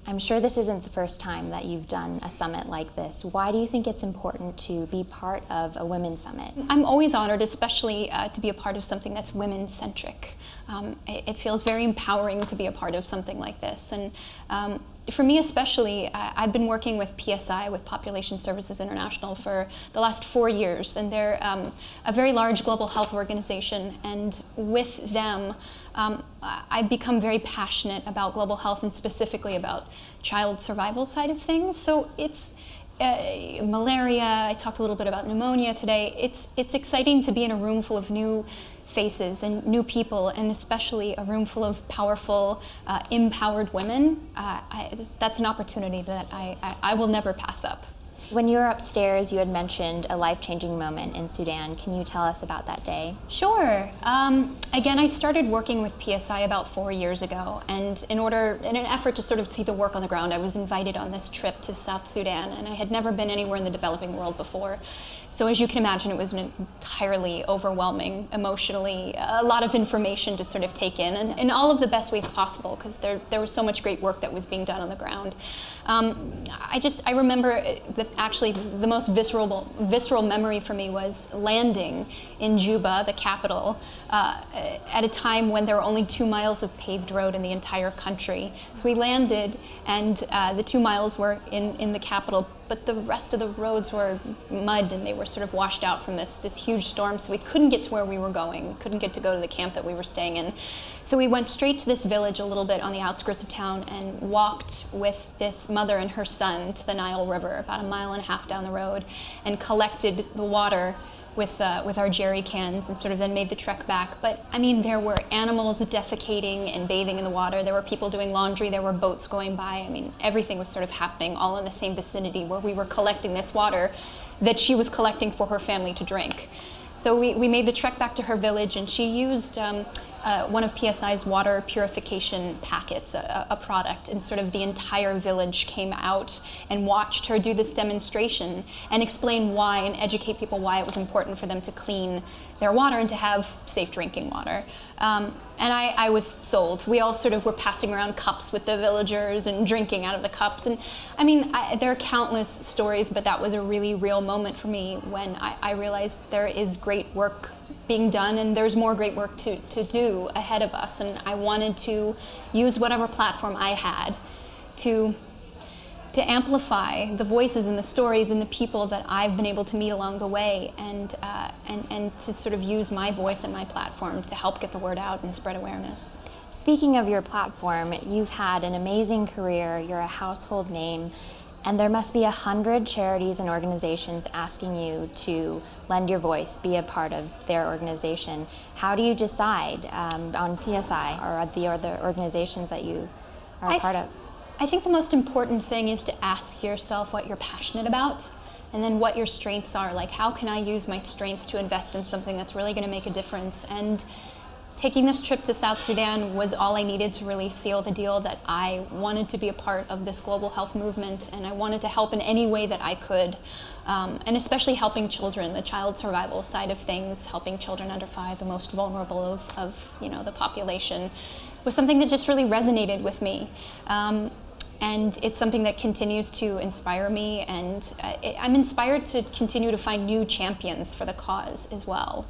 I'm sure this isn't the first time that you've done a summit like this. Why do you think it's important to be part of a women's summit? I'm always honored, especially to be a part of something that's women-centric. It feels very empowering to be a part of something like this. And for me especially, I've been working with PSI, with Population Services International, for the last 4 years. And they're a very large global health organization. And with them, I've become very passionate about global health and specifically about child survival side of things. So it's malaria, I talked a little bit about pneumonia today. It's exciting to be in a room full of new faces and new people, and especially a room full of powerful, empowered women. That's an opportunity that I will never pass up. When you were upstairs, you had mentioned a life-changing moment in Sudan. Can you tell us about that day? Sure. Again, I started working with PSI about 4 years ago, and in an effort to sort of see the work on the ground, I was invited on this trip to South Sudan, and I had never been anywhere in the developing world before. So as you can imagine, it was an entirely overwhelming, emotionally, a lot of information to sort of take in, and in all of the best ways possible, because there was so much great work that was being done on the ground. I remember that actually the most visceral memory for me was landing in Juba, the capital, at a time when there were only 2 miles of paved road in the entire country. So we landed, and the 2 miles were in the capital, but the rest of the roads were mud, and they were sort of washed out from this huge storm, so we couldn't get to where we were going. We couldn't get to go to the camp that we were staying in. So we went straight to this village a little bit on the outskirts of town and walked with this mother and her son to the Nile River, about 1.5 miles down the road, and collected the water with our jerry cans, and sort of then made the trek back. But I mean, there were animals defecating and bathing in the water. There were people doing laundry. There were boats going by. I mean, everything was sort of happening all in the same vicinity where we were collecting this water that she was collecting for her family to drink. So we made the trek back to her village, and she used one of PSI's water purification packets, a product, and sort of the entire village came out and watched her do this demonstration and explain why, and educate people why it was important for them to clean their water and to have safe drinking water. And I was sold. We all sort of were passing around cups with the villagers and drinking out of the cups. And I mean, there are countless stories, but that was a really real moment for me when I realized there is great work being done, and there's more great work to do ahead of us. And I wanted to use whatever platform I had to amplify the voices and the stories and the people that I've been able to meet along the way, and to sort of use my voice and my platform to help get the word out and spread awareness. Speaking of your platform, you've had an amazing career. You're a household name. And there must be 100 charities and organizations asking you to lend your voice, be a part of their organization. How do you decide on PSI or the other organizations that you are a part of? I think the most important thing is to ask yourself what you're passionate about, and then what your strengths are. Like, how can I use my strengths to invest in something that's really going to make a difference? And taking this trip to South Sudan was all I needed to really seal the deal that I wanted to be a part of this global health movement, and I wanted to help in any way that I could, and especially helping children, the child survival side of things, helping children under 5, the most vulnerable of the population, was something that just really resonated with me. And it's something that continues to inspire me, and I'm inspired to continue to find new champions for the cause as well.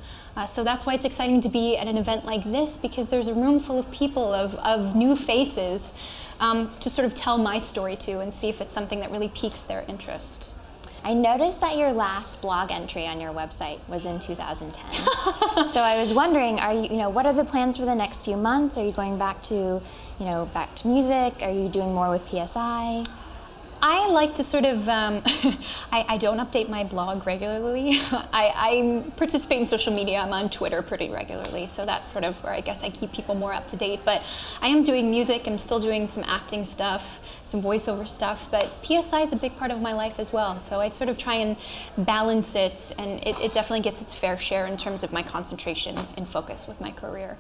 So that's why it's exciting to be at an event like this, because there's a room full of people, of new faces, to sort of tell my story to and see if it's something that really piques their interest. I noticed that your last blog entry on your website was in 2010. So I was wondering, what are the plans for the next few months? Are you going back to music? Are you doing more with PSI? I like to sort of, I don't update my blog regularly. I participate in social media. I'm on Twitter pretty regularly, so that's sort of where I guess I keep people more up to date. But I am doing music. I'm still doing some acting stuff, some voiceover stuff, but PSI is a big part of my life as well. So I sort of try and balance it, and it definitely gets its fair share in terms of my concentration and focus with my career.